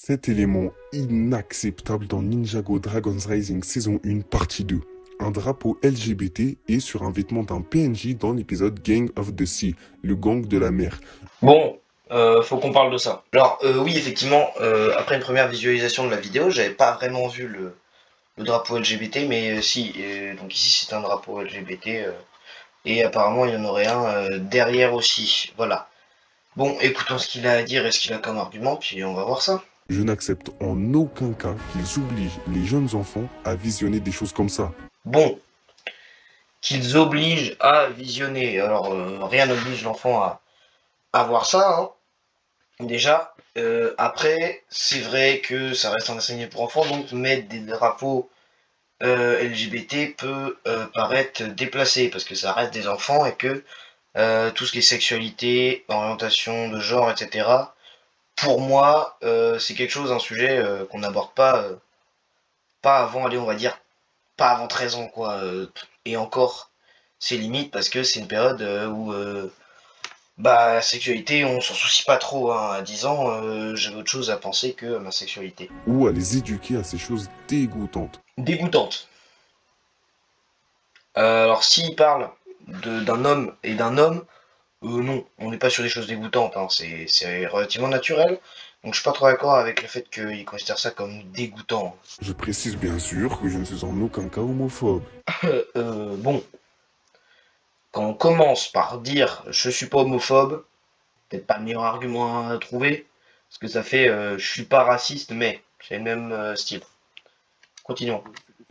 Cet élément inacceptable dans Ninjago Dragons Rising saison 1 partie 2. Un drapeau LGBT est sur un vêtement d'un PNJ dans l'épisode Gang of the Sea, le gang de la mer. Bon, faut qu'on parle de ça. Alors, oui, effectivement, après une première visualisation de la vidéo, j'avais pas vraiment vu le drapeau LGBT, mais si, donc ici c'est un drapeau LGBT, et apparemment il y en aurait un derrière aussi. Voilà. Bon, écoutons ce qu'il a à dire et ce qu'il a comme argument, puis on va voir ça. Je n'accepte en aucun cas qu'ils obligent les jeunes enfants à visionner des choses comme ça. Bon, qu'ils obligent à visionner. Alors, rien n'oblige l'enfant à voir ça, hein. Déjà, après, c'est vrai que ça reste un enseigné pour enfants, donc mettre des drapeaux LGBT peut paraître déplacé, parce que ça reste des enfants et que tout ce qui est sexualité, orientation de genre, etc., pour moi, c'est quelque chose, un sujet qu'on n'aborde pas avant, allez, on va dire, pas avant 13 ans, quoi. Et encore, c'est limite parce que c'est une période où bah, la sexualité, on s'en soucie pas trop, hein. À 10 ans, j'avais autre chose à penser que ma sexualité. Ou à les éduquer à ces choses dégoûtantes. Dégoûtante. Alors, s'il parle d'un homme et d'un homme, non, on n'est pas sur des choses dégoûtantes, hein. C'est relativement naturel. Donc, je suis pas trop d'accord avec le fait qu'il considère ça comme dégoûtant. Je précise bien sûr que je ne suis en aucun cas homophobe. Bon, quand on commence par dire je suis pas homophobe, peut-être pas le meilleur argument à trouver, parce que ça fait je suis pas raciste, mais c'est le même style. Continuons.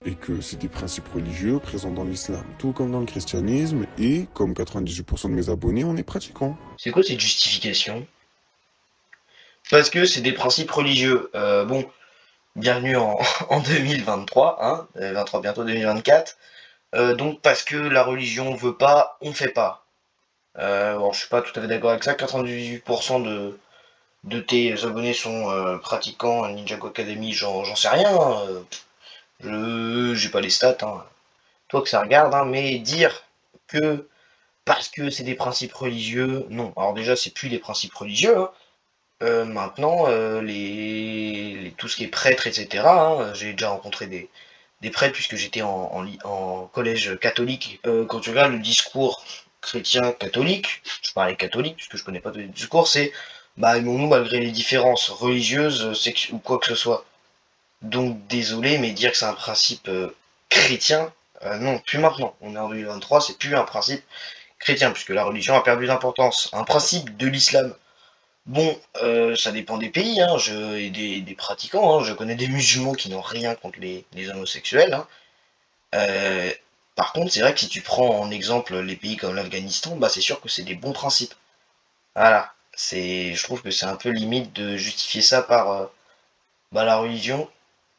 Et que c'est des principes religieux présents dans l'islam, tout comme dans le christianisme, et comme 98% de mes abonnés, on est pratiquants. C'est quoi cette justification? Parce que c'est des principes religieux. Bon, bienvenue en 2023, hein, 23 bientôt 2024. Donc parce que la religion veut pas, on fait pas. Bon, je suis pas tout à fait d'accord avec ça. 98% de tes abonnés sont pratiquants Ninjago Academy, j'en sais rien, hein. J'ai pas les stats, hein. Toi que ça regarde, hein, mais dire que parce que c'est des principes religieux, non. Alors déjà, c'est plus des principes religieux, hein. Maintenant, tout ce qui est prêtre, etc., hein, j'ai déjà rencontré des prêtres puisque j'étais en collège catholique. Quand tu regardes le discours chrétien catholique, je parlais catholique puisque je connais pas tous les discours, c'est bah aimons-nous malgré les différences religieuses, ou quoi que ce soit. Donc désolé, mais dire que c'est un principe chrétien, non, plus maintenant. On est en 2023, c'est plus un principe chrétien puisque la religion a perdu d'importance. Un principe de l'islam. Bon, ça dépend des pays, hein, et des pratiquants, hein. Je connais des musulmans qui n'ont rien contre les homosexuels, hein. Euh, Par contre, c'est vrai que si tu prends en exemple les pays comme l'Afghanistan, bah c'est sûr que c'est des bons principes. Voilà. Je trouve que c'est un peu limite de justifier ça par bah, la religion.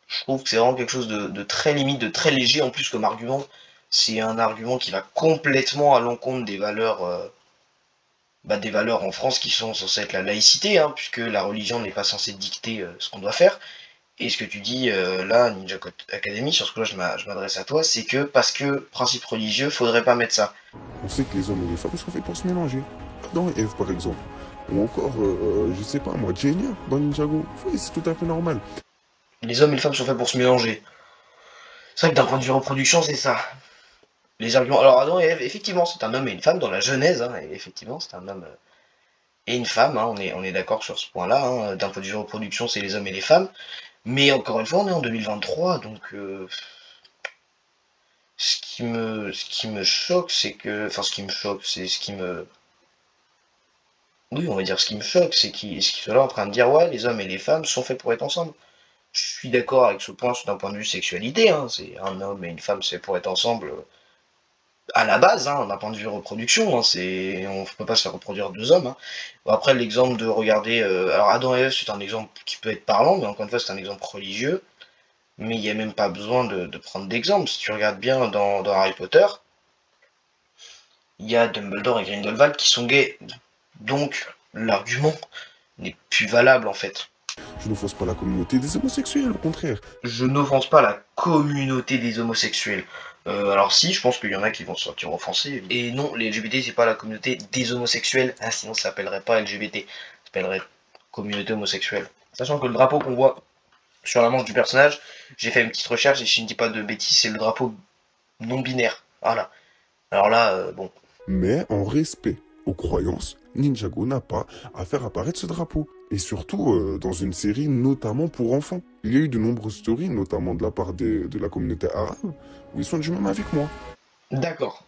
Je trouve que c'est vraiment quelque chose de très limite, de très léger en plus comme argument. C'est un argument qui va complètement à l'encontre des valeurs en France qui sont censées être la laïcité, hein, puisque la religion n'est pas censée dicter ce qu'on doit faire. Et ce que tu dis là, Ninja Academy, sur ce que là je m'adresse à toi, c'est que parce que principe religieux, faudrait pas mettre ça. On sait que les hommes et les femmes sont faits pour se mélanger. Adam et Eve, par exemple. Ou encore, je sais pas, moi, Jania, dans Ninjago. Oui, c'est tout à fait normal. Les hommes et les femmes sont faits pour se mélanger. C'est vrai que d'un point de vue reproduction, c'est ça. Les arguments. Alors Adam et Ève, effectivement, c'est un homme et une femme dans la Genèse, hein, et effectivement, c'est un homme et une femme, hein, on est d'accord sur ce point-là, hein. D'un point de vue reproduction, c'est les hommes et les femmes. Mais encore une fois, on est en 2023, donc ce qui me choque, c'est que. Enfin, ce qui me choque, c'est ce qui me. Oui, on va dire ce qui me choque, c'est qu'ils sont là en train de dire ouais, les hommes et les femmes sont faits pour être ensemble. Je suis d'accord avec ce point d'un point de vue sexualité, hein, c'est un homme et une femme c'est pour être ensemble à la base, hein, d'un point de vue reproduction, hein, on peut pas se faire reproduire deux hommes, hein. Bon, après l'exemple de regarder, alors Adam et Ève c'est un exemple qui peut être parlant, mais encore une fois c'est un exemple religieux, mais il n'y a même pas besoin de prendre d'exemple. Si tu regardes bien dans Harry Potter, il y a Dumbledore et Grindelwald qui sont gays, donc l'argument n'est plus valable en fait. Je n'offense pas la communauté des homosexuels, au contraire. Je n'offense pas la communauté des homosexuels. Alors si, je pense qu'il y en a qui vont se sentir offensés. Et non, les LGBT, c'est pas la communauté des homosexuels. Ah, sinon, ça s'appellerait pas LGBT. Ça s'appellerait communauté homosexuelle. Sachant que le drapeau qu'on voit sur la manche du personnage, j'ai fait une petite recherche et si je ne dis pas de bêtises, c'est le drapeau non binaire. Voilà. Alors là, bon. Mais en respect aux croyances, Ninjago n'a pas à faire apparaître ce drapeau. Et surtout dans une série notamment pour enfants. Il y a eu de nombreuses stories, notamment de la part de la communauté arabe, où ils sont du même avec moi. D'accord.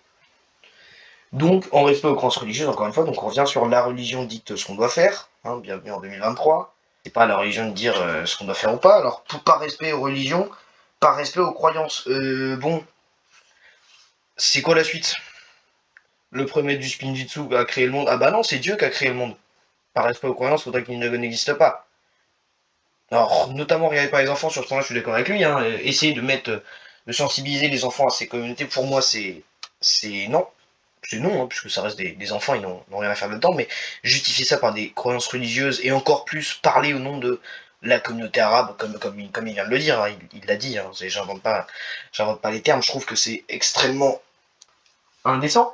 Donc, en respect aux croyances religieuses, encore une fois, donc on revient sur la religion dite ce qu'on doit faire. Hein, bienvenue en 2023. C'est pas la religion de dire ce qu'on doit faire ou pas. Alors, par respect aux religions, par respect aux croyances, bon, c'est quoi la suite? Le premier du Spinjitzu a créé le monde. Ah bah non, c'est Dieu qui a créé le monde. Par respect aux croyances, faudrait que Ninjago n'existe pas. Alors, notamment regarder par les enfants, sur ce point-là, je suis d'accord avec lui. Hein, essayer de mettre, de sensibiliser les enfants à ces communautés, pour moi, c'est non. C'est non, hein, puisque ça reste des enfants, ils n'ont rien à faire là-dedans, mais justifier ça par des croyances religieuses et encore plus parler au nom de la communauté arabe, comme il vient de le dire, hein, il l'a dit, hein, j'invente pas les termes, je trouve que c'est extrêmement indécent.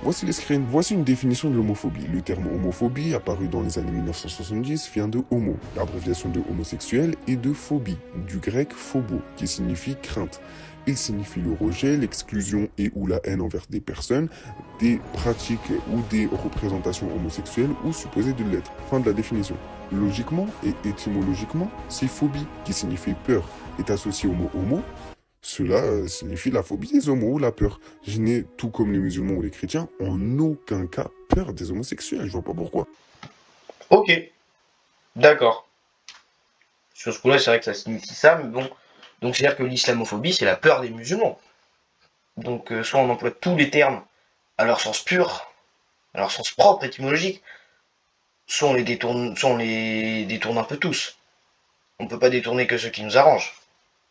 Voici une définition de l'homophobie. Le terme homophobie, apparu dans les années 1970, vient de homo, l'abréviation de homosexuel, et de phobie, du grec phobo, qui signifie crainte. Il signifie le rejet, l'exclusion et ou la haine envers des personnes, des pratiques ou des représentations homosexuelles ou supposées de l'être. Fin de la définition. Logiquement et étymologiquement, si phobie, qui signifie peur, est associée au mot homo, cela signifie la phobie des homos ou la peur. Je n'ai, tout comme les musulmans ou les chrétiens, en aucun cas peur des homosexuels. Je vois pas pourquoi. Ok, d'accord. Sur ce coup-là, c'est vrai que ça signifie ça, mais bon. Donc c'est-à-dire que l'islamophobie, c'est la peur des musulmans. Donc soit on emploie tous les termes à leur sens pur, à leur sens propre, étymologique, soit on les détourne un peu tous. On peut pas détourner que ceux qui nous arrangent.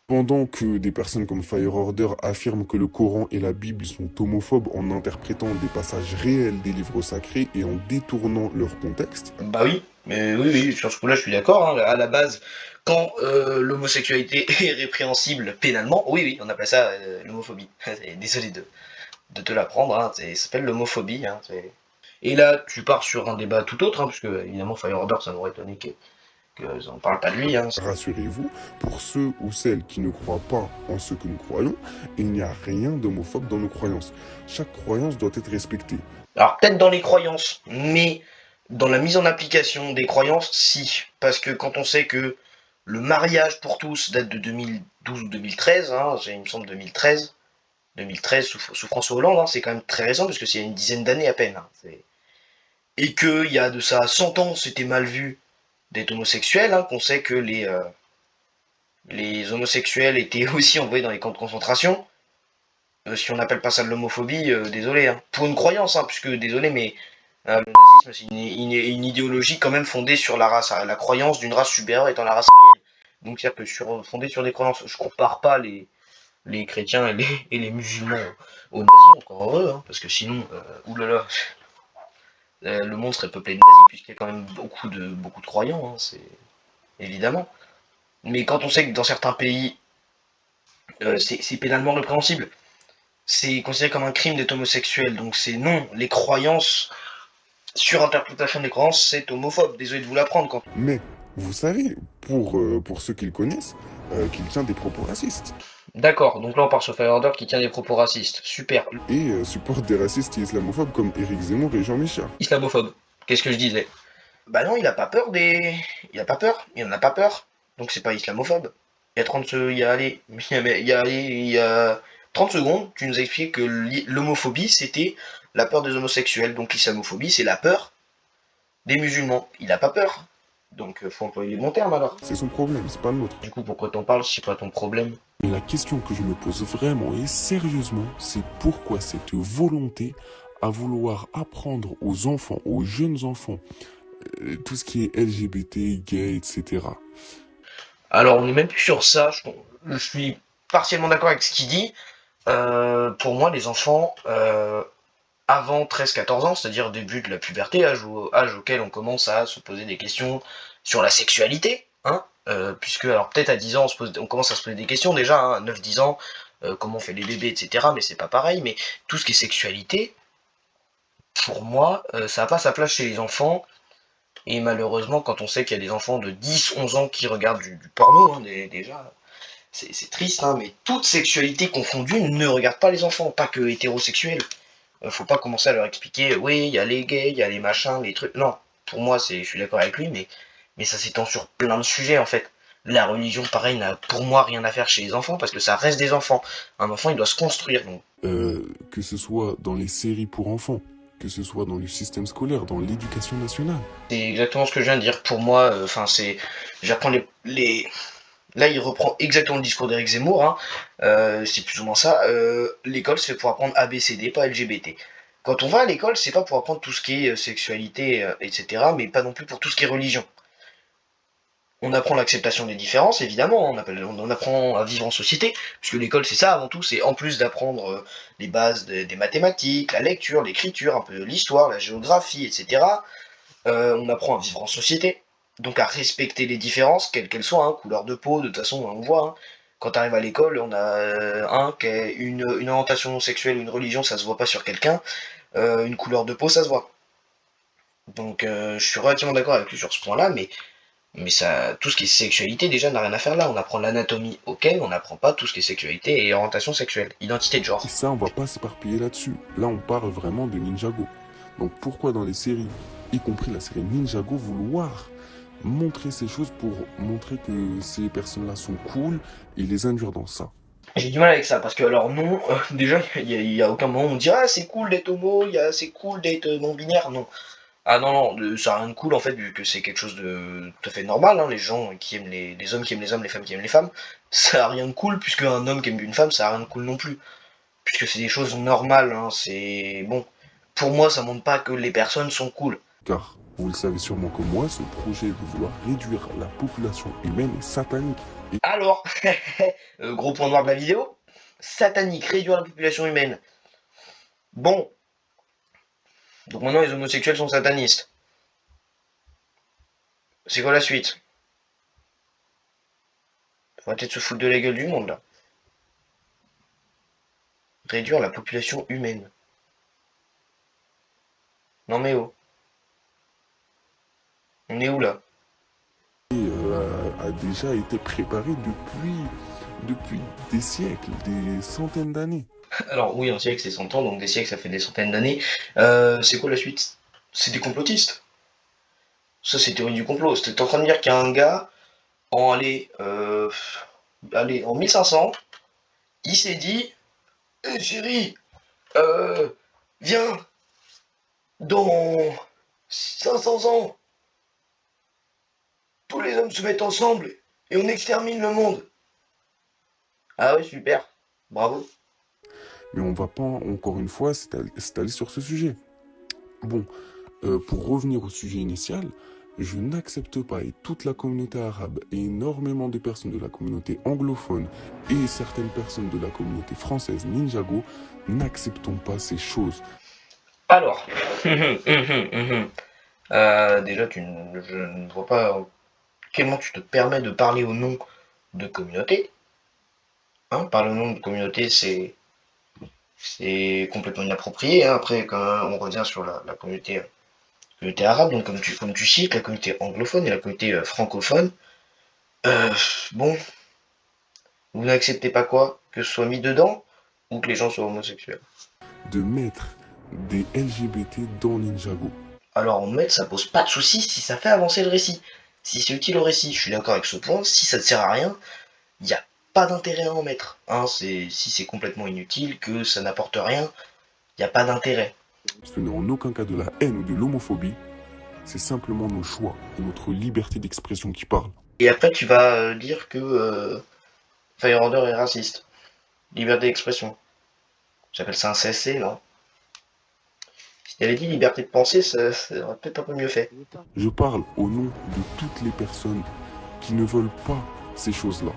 Pendant que des personnes comme Fire Order affirment que le Coran et la Bible sont homophobes en interprétant des passages réels des livres sacrés et en détournant leur contexte, Bah oui, mais oui, oui, sur ce coup-là, je suis d'accord. Hein. À la base, quand l'homosexualité est répréhensible pénalement, oui, oui, on appelle ça l'homophobie. Désolé de te l'apprendre, hein, ça s'appelle l'homophobie. Hein, et là, tu pars sur un débat tout autre, hein, puisque évidemment, Fire Order, ça m'aurait étonné que on parle pas de lui. Hein. rassurez-vous, pour ceux ou celles qui ne croient pas en ce que nous croyons, il n'y a rien d'homophobe dans nos croyances. Chaque croyance doit être respectée. Alors peut-être dans les croyances, mais dans la mise en application des croyances, si. Parce que quand on sait que le mariage pour tous date de 2012 ou 2013, hein, il me semble 2013, 2013 sous François Hollande, hein, c'est quand même très récent, parce que c'est il y a une dizaine d'années à peine. Hein, et qu'il y a de ça 100 ans, c'était mal vu d'être homosexuel, hein, qu'on sait que les homosexuels étaient aussi envoyés dans les camps de concentration. Si on n'appelle pas ça de l'homophobie, désolé. Hein. Pour une croyance, hein, puisque désolé, mais le nazisme, c'est une idéologie quand même fondée sur la race, la croyance d'une race supérieure étant la race aryenne. Donc c'est-à-dire que fondée sur des croyances, je compare pas les chrétiens et les musulmans aux nazis, encore heureux, hein, parce que sinon, oulala, le monde serait peuplé de nazis, puisqu'il y a quand même beaucoup de croyants, hein, c'est évidemment. Mais quand on sait que dans certains pays, c'est pénalement répréhensible, c'est considéré comme un crime d'être homosexuel, donc c'est non, les croyances, surinterprétation des croyances, c'est homophobe, désolé de vous l'apprendre quand. Mais, vous savez, pour ceux qui le connaissent, qu'il tient des propos racistes. D'accord, donc là on part sur Fire Order qui tient des propos racistes, super. Et supporte des racistes et islamophobes comme Éric Zemmour et Jean Michel. Islamophobe, qu'est-ce que je disais? Bah non, il a pas peur des... Il a pas peur, il en a pas peur, donc c'est pas islamophobe. Il y a 30 il y a, allez, il y a 30 secondes, tu nous as expliqué que l'homophobie c'était la peur des homosexuels, donc l'islamophobie c'est la peur des musulmans. Il a pas peur, donc faut employer les bons termes alors. C'est son problème, c'est pas le nôtre. Du coup, pourquoi t'en parles si c'est pas ton problème? Mais la question que je me pose vraiment et sérieusement, c'est pourquoi cette volonté à vouloir apprendre aux enfants, aux jeunes enfants, tout ce qui est LGBT, gay, etc. Alors, on est même plus sur ça. Je suis partiellement d'accord avec ce qu'il dit. Pour moi, les enfants, avant 13-14 ans, c'est-à-dire début de la puberté, âge auquel on commence à se poser des questions sur la sexualité, hein, puisque, alors peut-être à 10 ans, on commence à se poser des questions déjà, hein, 9-10 ans, comment on fait les bébés, etc., mais c'est pas pareil, mais tout ce qui est sexualité, pour moi, ça n'a pas sa place chez les enfants, Et malheureusement, quand on sait qu'il y a des enfants de 10, 11 ans qui regardent du porno, hein, déjà, c'est triste, hein, mais toute sexualité confondue ne regarde pas les enfants, pas que hétérosexuels. Faut pas commencer à leur expliquer, oui, il y a les gays, il y a les machins, les trucs. Non, pour moi, je suis d'accord avec lui, mais ça s'étend sur plein de sujets en fait. La religion, pareil, n'a pour moi rien à faire chez les enfants parce que ça reste des enfants. Un enfant, il doit se construire. Donc. Que ce soit dans les séries pour enfants, que ce soit dans le système scolaire, dans l'éducation nationale. C'est exactement ce que je viens de dire. Pour moi, j'apprends Là, il reprend exactement le discours d'Éric Zemmour, hein. C'est plus ou moins ça. L'école, c'est pour apprendre ABCD, pas LGBT. Quand on va à l'école, c'est pas pour apprendre tout ce qui est sexualité, etc., mais pas non plus pour tout ce qui est religion. On apprend l'acceptation des différences, évidemment, on apprend à vivre en société, puisque l'école, c'est ça avant tout, c'est en plus d'apprendre les bases des mathématiques, la lecture, l'écriture, un peu l'histoire, la géographie, etc. On apprend à vivre en société, donc à respecter les différences, quelles qu'elles soient, hein, couleur de peau, de toute façon, on voit. Hein. Quand tu arrives à l'école, on a une orientation sexuelle ou une religion, ça se voit pas sur quelqu'un. Une couleur de peau, ça se voit. Donc je suis relativement d'accord avec lui sur ce point-là, mais ça, tout ce qui est sexualité déjà n'a rien à faire là. On apprend l'anatomie, ok, on n'apprend pas tout ce qui est sexualité et orientation sexuelle, identité de Et genre. ça, on va pas s'éparpiller là-dessus. Là, on parle vraiment de Ninjago. Donc pourquoi dans les séries, y compris la série Ninjago, vouloir montrer ces choses pour montrer que ces personnes-là sont cool et les induire dans ça? J'ai du mal avec ça, parce que alors non, déjà, il y a aucun moment où on dit ah c'est cool d'être homo, c'est cool d'être non-binaire, non. Ah non, non, ça a rien de cool en fait, vu que c'est quelque chose de tout à fait normal, hein, les gens qui aiment les hommes qui aiment les hommes, les femmes qui aiment les femmes, ça a rien de cool, puisque un homme qui aime une femme, ça a rien de cool non plus. Puisque c'est des choses normales, hein, c'est... Bon, pour moi, ça montre pas que les personnes sont cool. Car, vous le savez sûrement comme moi, ce projet de vouloir réduire la population humaine est satanique. Et Alors, gros point noir de la vidéo, satanique, réduire la population humaine. Bon, donc maintenant les homosexuels sont satanistes. C'est quoi la suite? Faut arrêter de se foutre de la gueule du monde, là. Réduire la population humaine. Non mais oh, on est où là? a déjà été préparé depuis des siècles, des centaines d'années. Alors oui, un siècle c'est 100 ans, donc des siècles ça fait des centaines d'années. C'est quoi la suite? C'est des complotistes. Ça c'est théorie du complot. T'es en train de dire qu'il y a un gars en allez, en 1500, il s'est dit, hé chérie, euh, viens, dans 500 ans, tous les hommes se mettent ensemble et on extermine le monde. Ah oui, super, bravo. Mais on va pas, encore une fois, s'étaler sur ce sujet. Bon, pour revenir au sujet initial, je n'accepte pas, et toute la communauté arabe, et énormément de personnes de la communauté anglophone, et certaines personnes de la communauté française Ninjago, n'acceptons pas ces choses. Alors, déjà, je ne vois pas comment tu te permets de parler au nom de communauté. Hein, parler au nom de communauté, c'est complètement inapproprié. Hein. Après, quand on revient sur la communauté arabe, donc comme tu cites, la communauté anglophone et la communauté francophone, euh, bon, vous n'acceptez pas quoi? Que ce soit mis dedans ou que les gens soient homosexuels? De mettre des LGBT dans Ninjago. Alors en mettre, ça pose pas de soucis si ça fait avancer le récit. Si c'est utile au récit, je suis d'accord avec ce point. Si ça ne sert à rien, il n'y a pas d'intérêt à en mettre. Hein, si c'est complètement inutile, que ça n'apporte rien, il n'y a pas d'intérêt. Ce n'est en aucun cas de la haine ou de l'homophobie, c'est simplement nos choix et notre liberté d'expression qui parlent. Et après, tu vas dire que Firehorder est raciste. Liberté d'expression. J'appelle ça un CSC, non? Si t'avais dit liberté de penser, ça aurait peut-être un peu mieux fait. Je parle au nom de toutes les personnes qui ne veulent pas ces choses-là.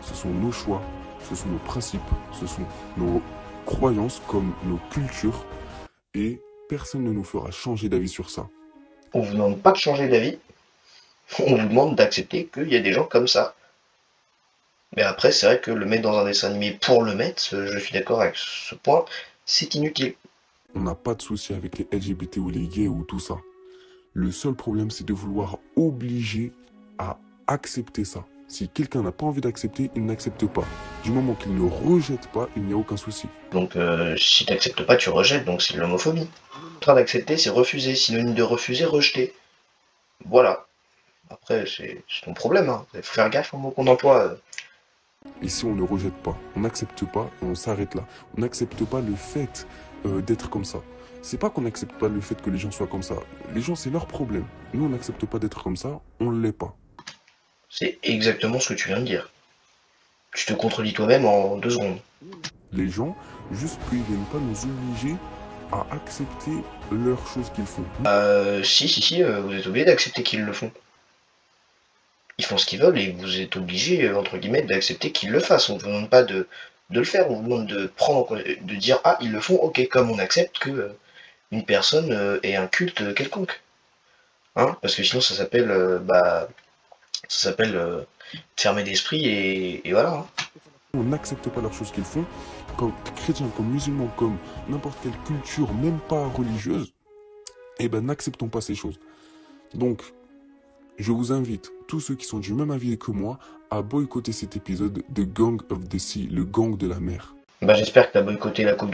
Ce sont nos choix, ce sont nos principes, ce sont nos croyances comme nos cultures et personne ne nous fera changer d'avis sur ça. On vous demande pas de changer d'avis, on vous demande d'accepter qu'il y a des gens comme ça. Mais après, c'est vrai que le mettre dans un dessin animé pour le mettre, je suis d'accord avec ce point, c'est inutile. On n'a pas de souci avec les LGBT ou les gays ou tout ça. Le seul problème, c'est de vouloir obliger à accepter ça. Si quelqu'un n'a pas envie d'accepter, il n'accepte pas. Du moment qu'il ne rejette pas, il n'y a aucun souci. Donc si t'acceptes pas, tu rejettes, donc c'est de l'homophobie. En train d'accepter, c'est refuser. Synonyme de refuser, rejeter. Voilà. Après, c'est ton problème. Hein. Il faut faire gaffe aux mots qu'on emploie. Ici, on ne rejette pas, on n'accepte pas et on s'arrête là. On n'accepte pas le fait d'être comme ça. C'est pas qu'on n'accepte pas le fait que les gens soient comme ça. Les gens, c'est leur problème. Nous, on n'accepte pas d'être comme ça, on ne l'est pas. C'est exactement ce que tu viens de dire. Tu te contredis toi-même en 2 secondes. Les gens, juste qu'ils ne viennent pas nous obliger à accepter leurs choses qu'ils font. Si, vous êtes obligé d'accepter qu'ils le font. Ils font ce qu'ils veulent et vous êtes obligé, entre guillemets, d'accepter qu'ils le fassent. On vous demande pas de le faire, on vous demande de prendre, de dire ah ils le font, ok, comme on accepte que une personne ait un culte quelconque. Hein, parce que sinon ça s'appelle fermer d'esprit et voilà. Hein. On n'accepte pas leurs choses qu'ils font, comme chrétiens, comme musulmans, comme n'importe quelle culture, même pas religieuse, eh ben n'acceptons pas ces choses. Donc, je vous invite, tous ceux qui sont du même avis que moi, à boycotter cet épisode de Gang of the Sea, le gang de la mer. Bah j'espère que t'as boycotté la coupe